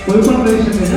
કોઈ પણ રહી શકે છે.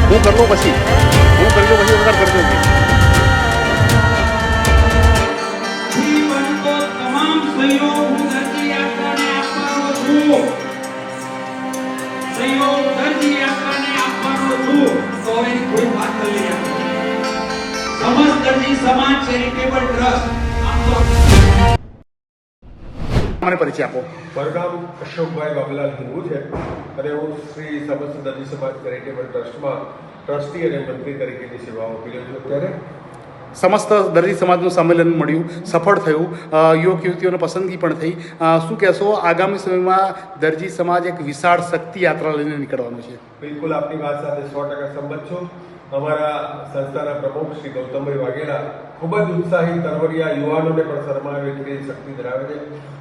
હું કરલો પછી વધારે કરજો તમામ સહયોગ હું દરજી યાત્રાને આપવાનો છું. સહયોગ દરજી યાત્રાને આપવાનો છું. તો હવે કોઈ વાત કરી લે. સમસ્ત દરજી સમાજ ચેરિટેબલ ટ્રસ્ટ મને પરિચય આપો. મારું નામ અશોકભાઈ બાબુલાલ હિંગુ છે અને હું શ્રી સમસ્ત દરજી સમાજ ચેરિટેબલ ટ્રસ્ટમાં ટ્રસ્ટી અને મંત્રી તરીકેની સેવાઓ આપી રહ્યો છું. અત્યારે સમસ્ત દરજી સમાજનું સંમેલન મળ્યું, સફળ થયું, યુવક યુવતીઓને પસંદગી પણ થઈ. શું કહેશો, આગામી સમયમાં દરજી સમાજ એક વિશાળ શક્તિ યાત્રા લઈને નીકળવાનું છે? બિલકુલ આપની વાત સાથે 100% સંમત છું. અમારા સંસ્થાના પ્રમુખ શ્રી ગૌતમભાઈ વાઘેલા ખૂબ જ ઉત્સાહી તરવરિયા યુવાનોને પણ શરમાવે એટલી શક્તિ ધરાવે છે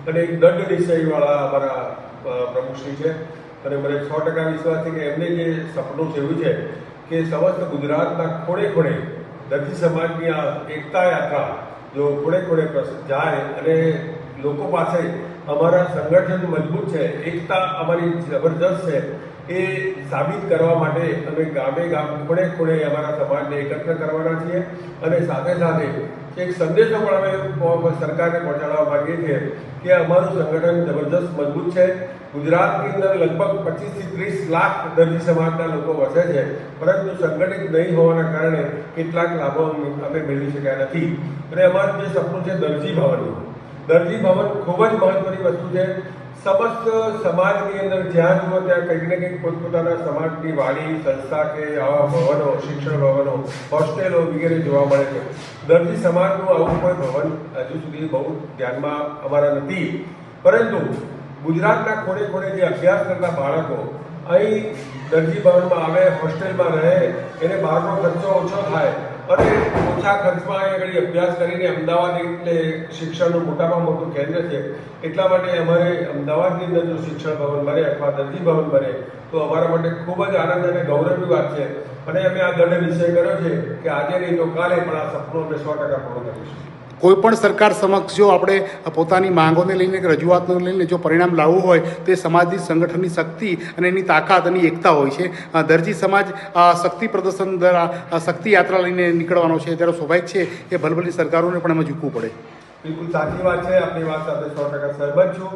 અને એક દંડ નિશ્ચયવાળા અમારા પ્રમુખશ્રી છે અને મને 100% વિશ્વાસ છે કે એમને જે સપનું જોયું છે કે સમસ્ત ગુજરાતના ખૂણે ખૂણે દરજી સમાજની આ એકતા યાત્રા જો ખૂણે ખૂણે જાય અને લોકો પાસે અમારા સંગઠન મજબૂત છે, એકતા અમારી જબરજસ્ત છે, એ સાબિત કરવા માટે અમે ગામે ગામ ખૂણે ખૂણે અમારા સમાજને એકત્ર કરવાના છીએ અને સાથે સાથે એક સંદેશો પણ અમે સરકારને પહોંચાડવા માંગીએ છીએ કે અમારું સંગઠન જબરજસ્ત મજબૂત છે. ગુજરાતની અંદર લગભગ 25 થી 30 લાખ દરજી સમાજના લોકો વસે છે, પરંતુ સંગઠિત નહીં હોવાના કારણે કેટલાક લાભો અમે મેળવી શક્યા નથી અને અમારું જે સપનું છે દરજી ભવનનું, દરજી ભવન ખૂબ જ મહત્વની વસ્તુ છે. સમસ્ત સમાજની અંદર જ્યાં જુઓ ત્યાં કંઈક ને કંઈક પોતપોતાના સમાજની વાડી, સંસ્થા કે આવા ભવનો, શિક્ષણ ભવનો, હોસ્ટેલો વગેરે જોવા મળે છે. દરજી સમાજનું આવું કોઈ ભવન હજુ સુધી બહુ ધ્યાનમાં અમારા નથી, પરંતુ ગુજરાતના ખૂણે ખૂણે જે અભ્યાસ કરતા બાળકો અહીં દરજી ભવનમાં આવે, હોસ્ટેલમાં રહે, એને બહારનો ખર્ચો ઓછો થાય અને ઓછા ખર્ચમાં આગળ અભ્યાસ કરીને અમદાવાદ એટલે શિક્ષણનું મોટામાં મોટું કેન્દ્ર છે. એટલા માટે અમારે અમદાવાદની અંદર જો શિક્ષણ ભવન બને અથવા દરજી ભવન બને તો અમારા માટે ખૂબ જ આનંદ અને ગૌરવની વાત છે અને અમે આ દંડ નિશ્ચય કર્યો છે કે આજે નહીં તો કાલે પણ આ સપનું અમે 100% પૂર્ણ કરીશું. કોઈ પણ સરકાર સમક્ષ જો આપણે પોતાની માંગોને લઈને કે રજૂઆતને લઈને જો પરિણામ લાવવું હોય તો એ સમાજની સંગઠનની શક્તિ અને એની તાકાત અને એકતા હોય છે. દરજી સમાજ શક્તિ પ્રદર્શન દ્વારા શક્તિ યાત્રા લઈને નીકળવાનો છે ત્યારે સ્વાભાવિક છે એ ભલભલી સરકારોને પણ એમાં ઝૂકવું પડે. બિલકુલ સાચી વાત છે, આપની વાત સાથે 100% સહમત છું.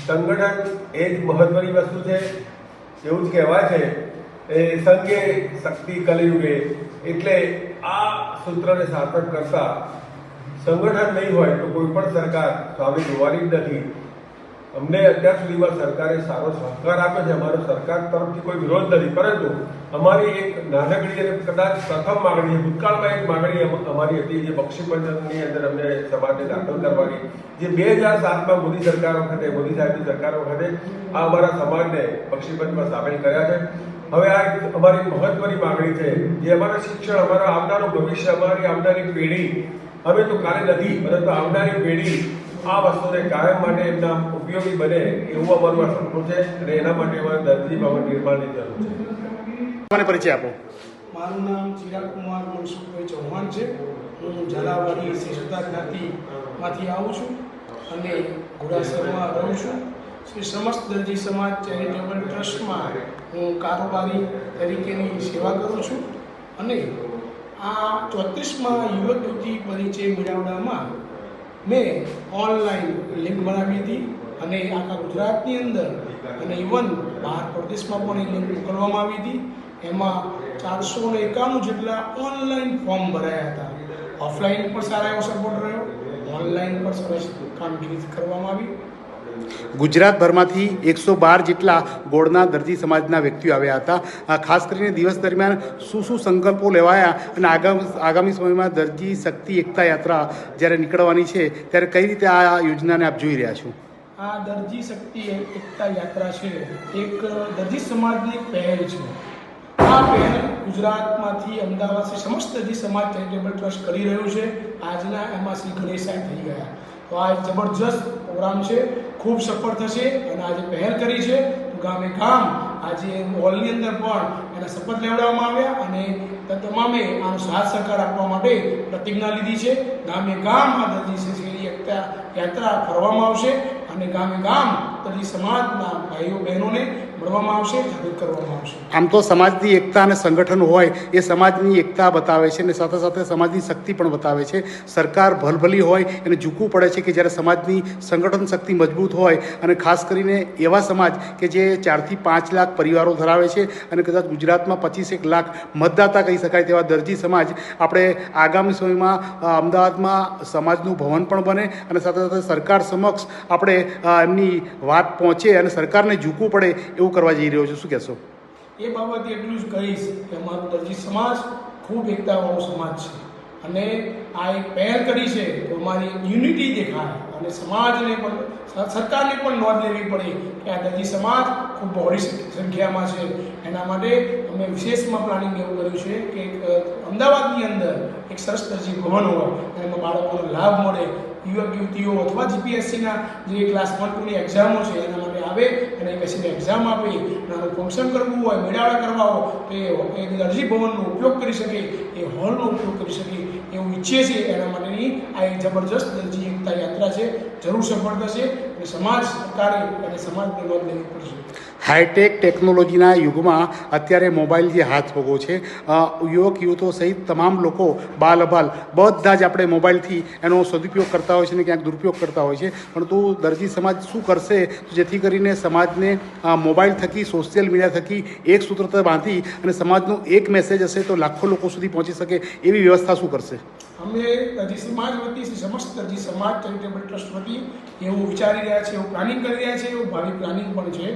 સંગઠન એ જ મહત્વની વસ્તુ છે. એવું જ કહેવાય છે એ સંઘે શક્તિ કલયુગે, એટલે આ સૂત્રને સાર્થક કરતા સંગઠન નહીં હોય તો કોઈ પણ સરકાર સામે જોવાની જ નથી. અમને અત્યાર સુધીમાં સરકારે સારો સહકાર આપ્યો છે, અમારો સરકાર તરફથી કોઈ વિરોધ નથી, પરંતુ અમારી એક નાનકડી અને કદાચ પ્રથમ માગણી છે. ભૂતકાળમાં એક માગણી અમારી હતી જે બક્ષીપંચની અંદર અમને સમાજને દાખલ કરવાની, જે 2007માં મોદી સરકાર વખતે, મોદી સાહેબની સરકાર વખતે આ અમારા સમાજને બક્ષીપંચમાં સામેલ કર્યા છે. હવે આ અમારી મહત્વની માગણી છે જે અમારા શિક્ષણ, અમારા આવનારું ભવિષ્ય, અમારી આવનારી પેઢી, હવે તો કાલે નથી પરંતુ આવનારી પેઢી આ વસ્તુને કાયમ માટે એમના ઉપયોગી બને એવું અમારું આ સપનું છે અને એના માટે અમારે દરજી ભવન નિર્માણની જરૂર છે. મને પરિચય આપો. મારું નામ ચિરાગ કુમાર મનસુખભાઈ ચૌહાણ છે. હું ઝાલાવાડી શિશુતા જ્ઞાતિમાંથી આવું છું અને ઘોડાસરમાં રહું છું. શ્રી સમસ્ત દરજી સમાજ ચેરિટેબલ ટ્રસ્ટમાં હું કારોબારી તરીકેની સેવા કરું છું અને આ 34માં યુવક યુવતી પરિચય મેળાવડામાં મેં ઓનલાઈન લિંક બનાવી હતી અને આખા ગુજરાતની અંદર અને ઇવન બહાર પ્રદેશમાં પણ એ લિંક મોકલવામાં આવી હતી. એમાં 491 જેટલા ઓનલાઈન ફોર્મ ભરાયા હતા. ઓફલાઈન પણ સારા એવો સપોર્ટ રહ્યો, ઓનલાઈન પણ સરસ કામગીરી કરવામાં આવી ગુજરાતભરમાંથી 112 જેટલા ગોળના દરજી સમાજના વ્યક્તિઓ આવ્યા હતા. ખાસ કરીને દિવસ દરમિયાન શું સંકલ્પો લેવાયા અને આગામી સમયમાં દરજી શક્તિ એકતા યાત્રા જ્યારે નીકળવાની છે ત્યારે કઈ રીતે આ યોજનાને આપ જોઈ રહ્યા છો? આ દરજી શક્તિ એકતા યાત્રા છે એક દરજી સમાજની પહેલ છે. આ પહેલ ગુજરાતમાંથી અમદાવાદથી સમસ્ત દરજી સમાજ ચેરિટેબલ ટ્રસ્ટ કરી રહ્યું છે. આજના એમાં શ્રી ગણેશાય થઈ ગયા. તો આ એક જબરજસ્ત પ્રોગ્રામ છે, ખૂબ સફળ થશે. અને આજે પહેલ કરી છે તો ગામે ગામ આજે હોલની અંદર પણ એના શપથ લેવડાવવામાં આવ્યા અને તમામે આનો સાથ સહકાર આપવા માટે પ્રતિજ્ઞા લીધી છે. ગામે ગામ આ દરજી એકતા યાત્રા ફરવામાં આવશે અને ગામે ગામ દરજી સમાજના ભાઈઓ બહેનોને મળવામાં આવશે, જાગૃત કરવામાં આવશે. આમ તો સમાજની એકતા અને સંગઠન હોય એ સમાજની એકતા બતાવે છે અને સાથે સાથે સમાજની શક્તિ પણ બતાવે છે. સરકાર ભલભલી હોય એને ઝૂકવું પડે છે કે જ્યારે સમાજની સંગઠન શક્તિ મજબૂત હોય અને ખાસ કરીને એવા સમાજ કે જે 4 થી 5 લાખ પરિવારો ધરાવે છે અને કદાચ ગુજરાતમાં 25 લાખ મતદાતા કહી શકાય તેવા દરજી સમાજ આપણે આગામી સમયમાં અમદાવાદમાં સમાજનું ભવન પણ બને અને સાથે સાથે સરકાર સમક્ષ આપણે એમની વાત પહોંચે અને સરકારને ઝૂકવું પડે એવું કરવા જઈ રહ્યો છું. શું કહેશો? એ બાબતે એટલું જ કહીશ કે અમારો દરજી સમાજ ખૂબ એકતાવાળો સમાજ છે અને આ એક પહેલ કરી છે તો અમારી યુનિટી દેખાય અને સમાજને પણ સરકારને પણ નોંધ લેવી પડે કે આ દરજી સમાજ ખૂબ બહોળી સંખ્યામાં છે. એના માટે અમે વિશેષમાં પ્લાનિંગ એવું કર્યું છે કે અમદાવાદની અંદર એક સરસ દરજી ભવન હોય અને એમાં બાળકોનો લાભ મળે. યુવક યુવતીઓ અથવા જીપીએસસીના જે ક્લાસ 1-2ની એક્ઝામો છે એના માટે આવે અને બેસીને એક્ઝામ આપે. નાનું ફંક્શન કરવું હોય, મેળાવડા કરવા હોય તો એ દરજી ભવનનો ઉપયોગ કરી શકે, એ હોલનો ઉપયોગ કરી શકે એવું ઈચ્છીએ છીએ. એના માટેની આ એક જબરજસ્ત દરજી એકતા યાત્રા છે, જરૂર સફળ થશે અને સમાજ સરકારે અને સમાજને નોંધ લેવી પડશે. હાઈટેક ટેકનોલોજીના યુગમાં અત્યારે મોબાઈલ જે હાથ વગો છે, યુવક યુવતો સહિત તમામ લોકો બાલ અબાલ બધા જ આપણે મોબાઈલથી એનો સદુપયોગ કરતા હોય છે અને ક્યાંક દુરુપયોગ કરતા હોય છે. પરંતુ દરજી સમાજ શું કરશે જેથી કરીને સમાજને મોબાઈલ થકી, સોશિયલ મીડિયા થકી એક સૂત્રતા બાંધી અને સમાજનો એક મેસેજ હશે તો લાખો લોકો સુધી પહોંચી શકે એવી વ્યવસ્થા શું કરશે? અમે દરજી સમાજ વતી સમસ્ત દરજી સમાજ ચેરિટેબલ ટ્રસ્ટ વતી એવું વિચારી રહ્યા છે, એવું પ્લાનિંગ કરી રહ્યા છે, એવું ભાવિ પ્લાનિંગ પણ છે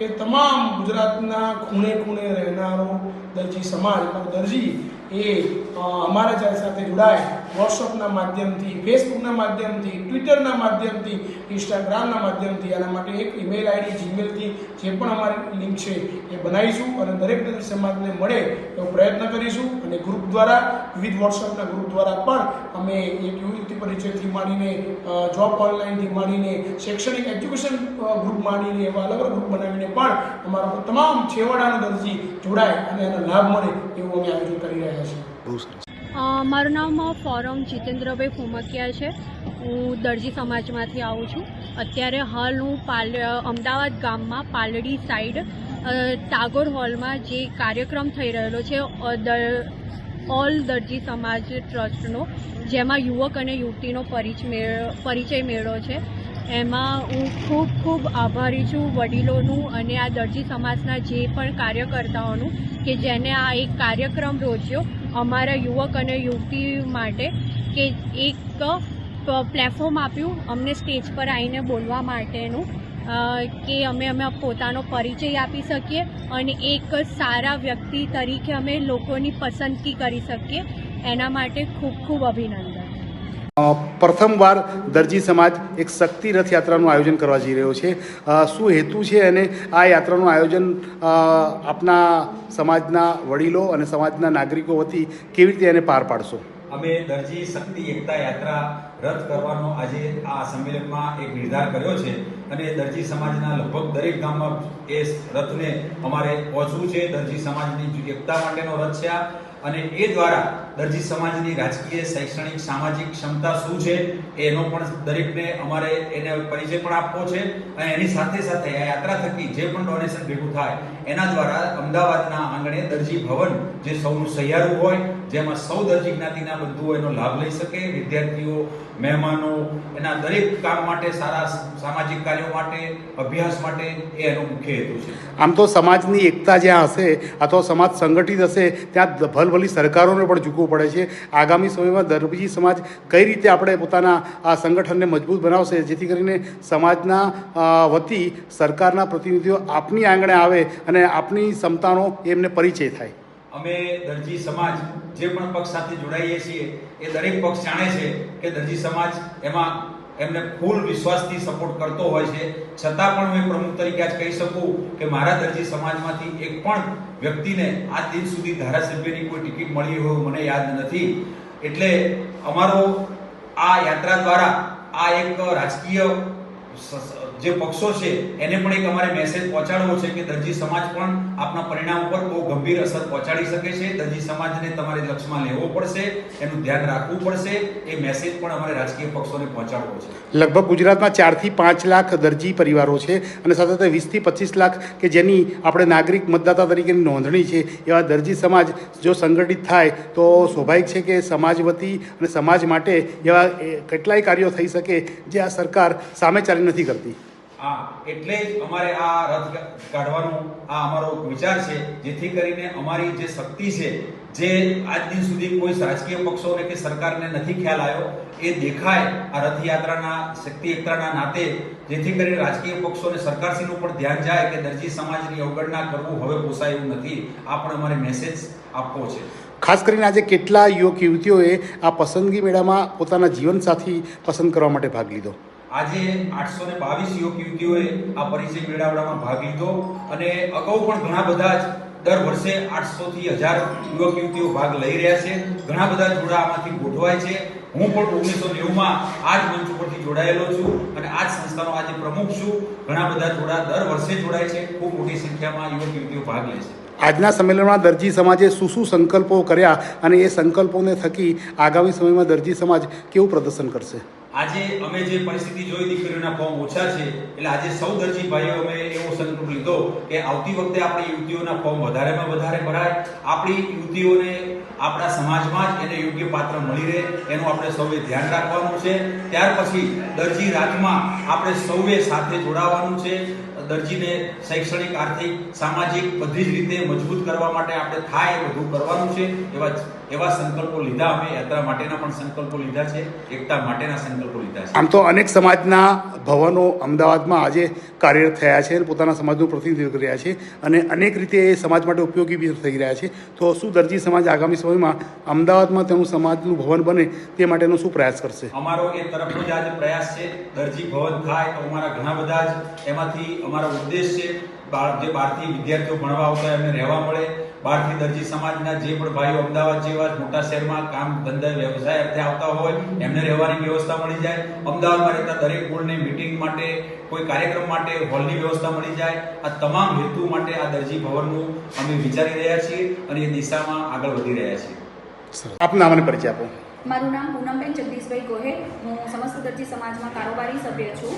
કે તમામ ગુજરાતના ખૂણે ખૂણે રહેનારો દરજી સમાજ, દરજી એ અમારા સાથે જોડાય. વોટ્સઅપના માધ્યમથી, ફેસબુકના માધ્યમથી, ટ્વિટરના માધ્યમથી, ઇન્સ્ટાગ્રામના માધ્યમથી આના માટે એક ઈમેલ આઈડી, જીમેલથી જે પણ અમારી લિંક છે એ બનાવીશું અને દરેક દરજી સમાજને મળે એવો પ્રયત્ન કરીશું. અને ગ્રુપ દ્વારા, વિવિધ વોટ્સઅપના ગ્રુપ દ્વારા પણ અમે એક યુવતી પરિચયથી માંડીને જોબ ઓનલાઈનથી માંડીને શૈક્ષણિક એજ્યુકેશન ગ્રુપ માંડીને એવા અલગ અલગ ગ્રુપ બનાવીને પણ અમારા તમામ છેવાડાનો દરજી જોડાય અને એનો લાભ મળે એવું અમે આયોજન કરી રહ્યા છીએ. મારું નામ ફોરમ જીતેન્દ્રભાઈ ફુમકિયા છે. હું દરજી સમાજમાંથી આવું છું. અત્યારે હાલ હું અમદાવાદ ગામમાં પાલડી સાઈડ ટાગોર હોલમાં જે કાર્યક્રમ થઈ રહેલો છે ઓલ દરજી સમાજ ટ્રસ્ટનો, જેમાં યુવક અને યુવતીનો પરિચય મેળો છે, એમાં હું ખૂબ આભારી છું વડીલોનું અને આ દરજી સમાજના જે પણ કાર્યકર્તાઓનું કે જેને આ એક કાર્યક્રમ રોજ્યો અમારા યુવક અને યુવતી માટે, કે એક પ્લેટફોર્મ આપ્યું અમને સ્ટેજ પર આવીને બોલવા માટેનું, કે અમે પોતાનો પરિચય આપી શકીએ અને એક સારા વ્યક્તિ તરીકે અમે લોકોની પસંદગી કરી શકીએ. એના માટે ખૂબ અભિનંદન. પ્રથમવાર દરજી સમાજ એક શક્તિ રથયાત્રાનું આયોજન કરવા જઈ રહ્યો છે. શું હેતુ છે અને આ યાત્રાનું આયોજન આપના સમાજના વડીલો અને સમાજના નાગરિકો વતી કેવી રીતે એને પાર પાડશો? અમે દરજી શક્તિ એકતા યાત્રા રથ કરવાનો આજે આ સંમેલનમાં એક નિર્ધાર કર્યો છે અને દરજી સમાજના લગભગ દરેક ગામમાં એ રથને અમારે પહોંચવું છે. દરજી સમાજની એકતા માટેનો રથ છે અને એ દ્વારા દરજી સમાજની રાજકીય, શૈક્ષણિક, સામાજિક ક્ષમતા શું છે એનો પણ દરેકને અમારે એને પરિચય પણ આપવો છે અને એની સાથે સાથે આ યાત્રા થકી જે પણ ડોનેશન ભેગું થાય એના દ્વારા અમદાવાદના આંગણે દરજી ભવન જે સૌનું સહિયારું હોય, જેમાં સૌ દરજી જ્ઞાતિના બંધુઓ એનો લાભ લઈ શકે, વિદ્યાર્થીઓ, મહેમાનો, એના દરેક કામ માટે, સારા સામાજિક કાર્યો માટે, અભ્યાસ માટે એ એનો મુખ્ય હેતુ છે. આમ તો સમાજની એકતા જ્યાં હશે અથવા સમાજ સંગઠિત હશે ત્યાં ભલભલી સરકારોને પણ ઝૂકવું પડે છે. આગામી સમયમાં દરજી સમાજ કઈ રીતે આપણે પોતાના આ સંગઠનને મજબૂત બનાવશે જેથી કરીને સમાજના વતી સરકારના પ્રતિનિધિઓ આપની આંગણે આવે અને આપની ક્ષમતાનો એમને પરિચય થાય. અમે દરજી સમાજ જે પણ પક્ષ સાથે જોડાઈએ છીએ એ દરેક પક્ષ જાણે છે કે દરજી સમાજ એમાં એમને ફૂલ વિશ્વાસથી સપોર્ટ કરતો હોય છે. છતાં પણ હું પ્રમુખ તરીકે આજ કહી શકું કે મારા દરજી સમાજમાંથી એક પણ વ્યક્તિને આજ દિન સુધી ધારાસભ્યની કોઈ ટિકિટ મળી હોય મને યાદ નથી. એટલે અમારો આ યાત્રા દ્વારા આ એક રાજકીય જે પક્ષો છે એને પણ એક અમારે મેસેજ પહોંચાડવો છે કે દરજી સમાજ પણ આપના પરિણામ ઉપર બહુ ગંભીર અસર પહોંચાડી શકે છે. દરજી સમાજને તમારે લક્ષ્યમાં લેવો પડશે, એનું ધ્યાન રાખવું પડશે. એ મેસેજ પણ અમારે રાજકીય પક્ષોને પહોંચાડવો છે. લગભગ ગુજરાતમાં 4 થી 5 લાખ દરજી પરિવારો છે અને સાથે સાથે 20 થી 25 લાખ કે જેની આપણે નાગરિક મતદાતા તરીકેની નોંધણી છે એવા દરજી સમાજ જો સંગઠિત થાય તો સ્વાભાવિક છે કે સમાજ વતી અને સમાજ માટે એવા કેટલાય કાર્યો થઈ શકે જે આ સરકાર સામે ચાલી નથી કરતી. એટલે જ અમારે આ રથ કાઢવાનો આ અમારો વિચાર છે, જેથી કરીને અમારી જે શક્તિ છે જે આજ દિન સુધી કોઈ રાજકીય પક્ષોને કે સરકારને નથી ખ્યાલ આવ્યો એ દેખાય આ રથયાત્રાના શક્તિ એકતાના નાતે, જેથી કરીને રાજકીય પક્ષોને સરકારશ્રીનું પણ ધ્યાન જાય કે દરજી સમાજની અવગણના કરવું હવે પોસાય એવું નથી. આ પણ અમારે મેસેજ આપવો છે. ખાસ કરીને આજે કેટલા યુવક યુવતીઓએ આ પસંદગી મેળામાં પોતાના જીવનસાથી પસંદ કરવા માટે ભાગ લીધો. આજે 822 યુવક યુવતીઓએ આ પરિચય મેળાવડામાં ભાગ લીધો અને અગાઉ પણ ઘણા બધા જ દર વર્ષે 800 થી 1000 યુવક યુવતીઓ ભાગ લઈ રહ્યા છે. ઘણા બધા જોડા આમાંથી ગોઠવાય છે. હું પણ 1990માં આ જ મંચ ઉપરથી જોડાયેલો છું અને આ જ સંસ્થાનો આજે પ્રમુખ છું. ઘણા બધા જોડા દર વર્ષે જોડાય છે. ખૂબ મોટી સંખ્યામાં યુવક યુવતીઓ ભાગ લે છે. આજના સંમેલનમાં દરજી સમાજે શું સંકલ્પો કર્યા અને એ સંકલ્પોને થકી આગામી સમયમાં દરજી સમાજ કેવું પ્રદર્શન કરશે. આજે અમે જે પરિસ્થિતિ જોઈ, દીકરીઓના ફોર્મ ઓછા છે, એટલે આજે સૌ દરજી ભાઈઓ અમે એવો સંકલ્પ લીધો કે આવતી વખતે આપણી યુવતીઓના ફોર્મ વધારેમાં વધારે ભરાય, આપણી યુવતીઓને આપણા સમાજમાં જ એને યોગ્ય પાત્ર મળી રહે એનું આપણે સૌએ ધ્યાન રાખવાનું છે. ત્યાર પછી દરજી રાજમાં આપણે સૌએ સાથે જોડાવાનું છે. દરજીને શૈક્ષણિક, આર્થિક, સામાજિક બધી જ રીતે મજબૂત કરવા માટે આપણે થાય એ બધું કરવાનું છે. એવા સંકલ્પો લીધા. અમે યાત્રા માટેના પણ સંકલ્પો લીધા છે, એકતા માટેના સંકલ્પો લીધા છે. આમ તો અનેક સમાજના ભવનો અમદાવાદમાં આજે કાર્યરત થયા છે અને પોતાના સમાજનું પ્રતિનિધિત્વ કરી રહ્યા છે અને અનેક રીતે એ સમાજ માટે ઉપયોગી બી થઈ રહ્યા છે. તો શું દરજી સમાજ આગામી સમયમાં અમદાવાદમાં તેનું સમાજનું ભવન બને તે માટેનો શું પ્રયાસ કરશે? અમારો એ તરફનો જ આજે પ્રયાસ છે. દરજી ભવન થાય તો અમારા ઘણા બધા જ એમાંથી અમારો ઉદ્દેશ છે જે બહારથી વિદ્યાર્થીઓ ભણવા આવતા એમને રહેવા મળે. બહારથી દરજી સમાજના જે પણ ભાઈઓ અમદાવાદ જેવા મોટા શહેરમાં કામ ધંધા વ્યવસાય અર્થે આવતા હોય એમને રહેવાની વ્યવસ્થા મળી જાય. અમદાવાદમાં રહેતા દરેક કુળને મીટિંગ માટે, કોઈ કાર્યક્રમ માટે હોલની વ્યવસ્થા મળી જાય. આ તમામ હેતુ માટે આ દરજી ભવનનું અમે વિચારી રહ્યા છીએ અને એ દિશામાં આગળ વધી રહ્યા છીએ. આપનું નામ અને પરિચય આપો. મારું નામ પૂનમબેન જગદીશભાઈ ગોહેલ. હું સમસ્ત દરજી સમાજમાં કારોબારી સભ્ય છું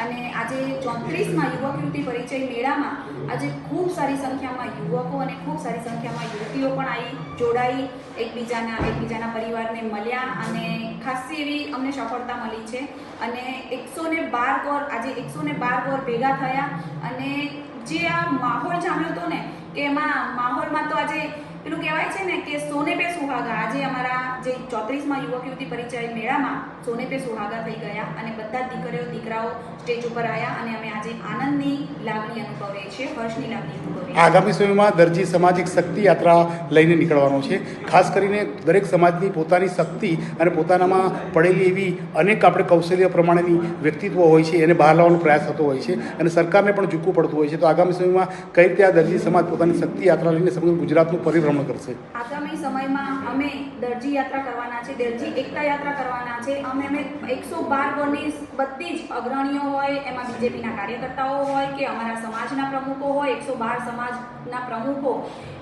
અને આજે 34માં યુવક યુવતી પરિચય મેળામાં આજે ખૂબ સારી સંખ્યામાં યુવકો અને ખૂબ સારી સંખ્યામાં યુવતીઓ પણ આવી જોડાઈ, એકબીજાના પરિવારને મળ્યા અને ખાસી એવી અમને સફળતા મળી છે. અને 112 ગોર આજે 112 ગોર ભેગા થયા અને જે આ માહોલ જામ્યો હતો ને કે એમાં માહોલમાં તો આજે પેલું કહેવાય છે ને કે સોને પે સુહાગા. આજે અમારા જે 34માં યુવક યુવતી પરિચય મેળામાં સોને પે સુહાગા થઈ ગયા અને બધા જ દીકરાઓ સ્ટેજ ઉપર આવ્યા અને અમે આજે આનંદની લાગણી અનુભવીએ છીએ, હર્ષની લાગણી અનુભવીએ છીએ. આગામી સમયમાં દરજી સમાજ એક શક્તિ યાત્રા લઈને નીકળવાનો છે. ખાસ કરીને દરેક સમાજની પોતાની શક્તિ અને પોતાનામાં પડેલી એવી અનેક આપણે કૌશલ્ય પ્રમાણેની વ્યક્તિત્વ હોય છે એને બહાર લાવવાનો પ્રયાસ થતો હોય છે અને સરકારને પણ ઝૂકવું પડતું હોય છે. તો આગામી સમયમાં કઈ રીતે આ દરજી સમાજ પોતાની શક્તિ યાત્રા લઈને સમગ્ર ગુજરાતનું પરિભ્રમણ કરશે? આગામી સમયમાં અમે દરજી યાત્રા કરવાના છે, દરજી એકતા યાત્રા કરવાના છે. અમે 112 ગોરની બધી જ અગ્રણીઓ હોય, એમાં બીજેપીના કાર્યકર્તાઓ હોય કે અમારા સમાજના પ્રમુખો હોય, 112 સમાજના પ્રમુખો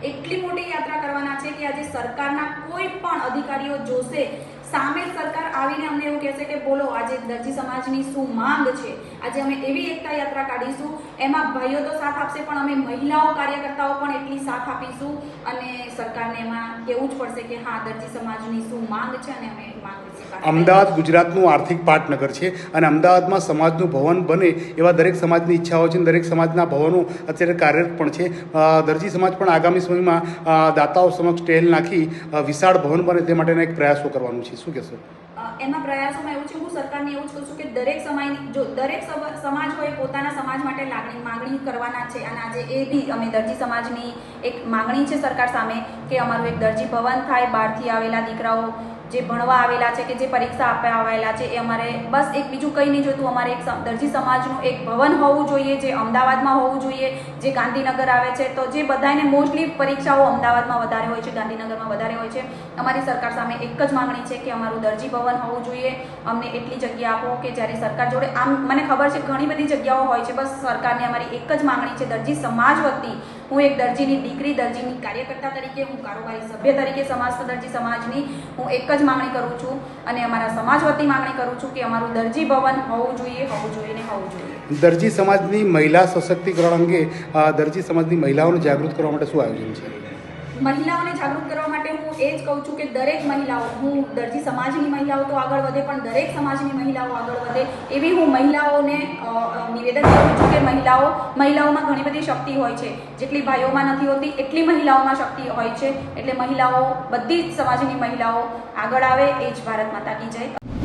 એટલી મોટી યાત્રા કરવાના છે કે આજે સરકારના કોઈ પણ અધિકારીઓ જોશે સામે સરકાર આવીને અમને એવું કહેશે કે બોલો આજે દરજી સમાજની શું માંગ છે, આજે અમે એવી એકતા યાત્રા કાઢીશું, એમાં ભાઈઓ તો સાથ આપશે પણ અમે મહિલાઓ કાર્યકર્તાઓ પણ એટલી સાથ આપીશું અને સરકારને એમાં કહેવું જ પડશે કે હા દરજી સમાજની શું માંગ છે અને અમે માંગ વિશે અમદાવાદ ગુજરાતનું આર્થિક પાટનગર છે અને અમદાવાદમાં સમાજનું ભવન બને એવા દરેક સમાજની ઈચ્છા હોય છે અને દરેક સમાજના ભવનો અત્યારે કાર્યરત પણ છે. દરજી સમાજ પણ આગામી સમયમાં દાતાઓ સમક્ષ ટેલ નાખી વિશાળ ભવન બને તે માટેના એક પ્રયાસો કરવાનું છે. શું કહેશો? એમાં પ્રયાસોમાં એવું છે, હું સરકારને એવું જ કહું છું કે દરેક સમાજ હોય પોતાના સમાજ માટે માંગણી કરવાના છે અને આજે એ બી અમે દરજી સમાજની એક માંગણી છે સરકાર સામે કે અમારું એક દરજી ભવન થાય, બહારથી આવેલા દીકરાઓ જે ભણવા આવેલા છે કે જે પરીક્ષા આપવા આવેલા છે એ અમારે બસ એક બીજું કંઈ નહીં જોતું, અમારે એક દરજી સમાજનું એક ભવન હોવું જોઈએ જે અમદાવાદમાં હોવું જોઈએ, જે ગાંધીનગર આવે છે તો જે બધાને મોસ્ટલી પરીક્ષાઓ અમદાવાદમાં વધારે હોય છે, ગાંધીનગરમાં વધારે હોય છે. અમારી સરકાર સામે એક જ માંગણી છે કે અમારું દરજી ભવન હોવું જોઈએ, અમને એટલી જગ્યા આપો કે જ્યારે સરકાર જોડે આમ મને ખબર છે ઘણી બધી જગ્યાઓ હોય છે, બસ સરકારને અમારી એક જ માંગણી છે દરજી સમાજ વતી હું એક દરજીની દીકરી, દરજીની કાર્યકર્તા તરીકે, હું કારોબારી સભ્ય તરીકે સમસ્ત દરજી સમાજની હું એક જ માંગણી કરું છું અને અમારા સમાજ વતી માંગણી કરું છું કે અમારું દરજી ભવન હોવું જોઈએ ને હોવું જોઈએ. દરજી સમાજની મહિલા સશક્તિકરણ અંગે દરજી સમાજની મહિલાઓને જાગૃત કરવા માટે શું આયોજન છે? મહિલાઓને જાગૃત કરવા માટે હું એ જ કહું છું કે દરેક મહિલાઓ, હું દરજી સમાજની મહિલાઓ તો આગળ વધે પણ દરેક સમાજની મહિલાઓ આગળ વધે એવી હું મહિલાઓને નિવેદન કરું છું કે મહિલાઓમાં ઘણી બધી શક્તિ હોય છે, જેટલી ભાઈઓમાં નથી હોતી એટલી મહિલાઓમાં શક્તિ હોય છે, એટલે મહિલાઓ બધી જ સમાજની મહિલાઓ આગળ આવે એ જ ભારત માતા કી જય.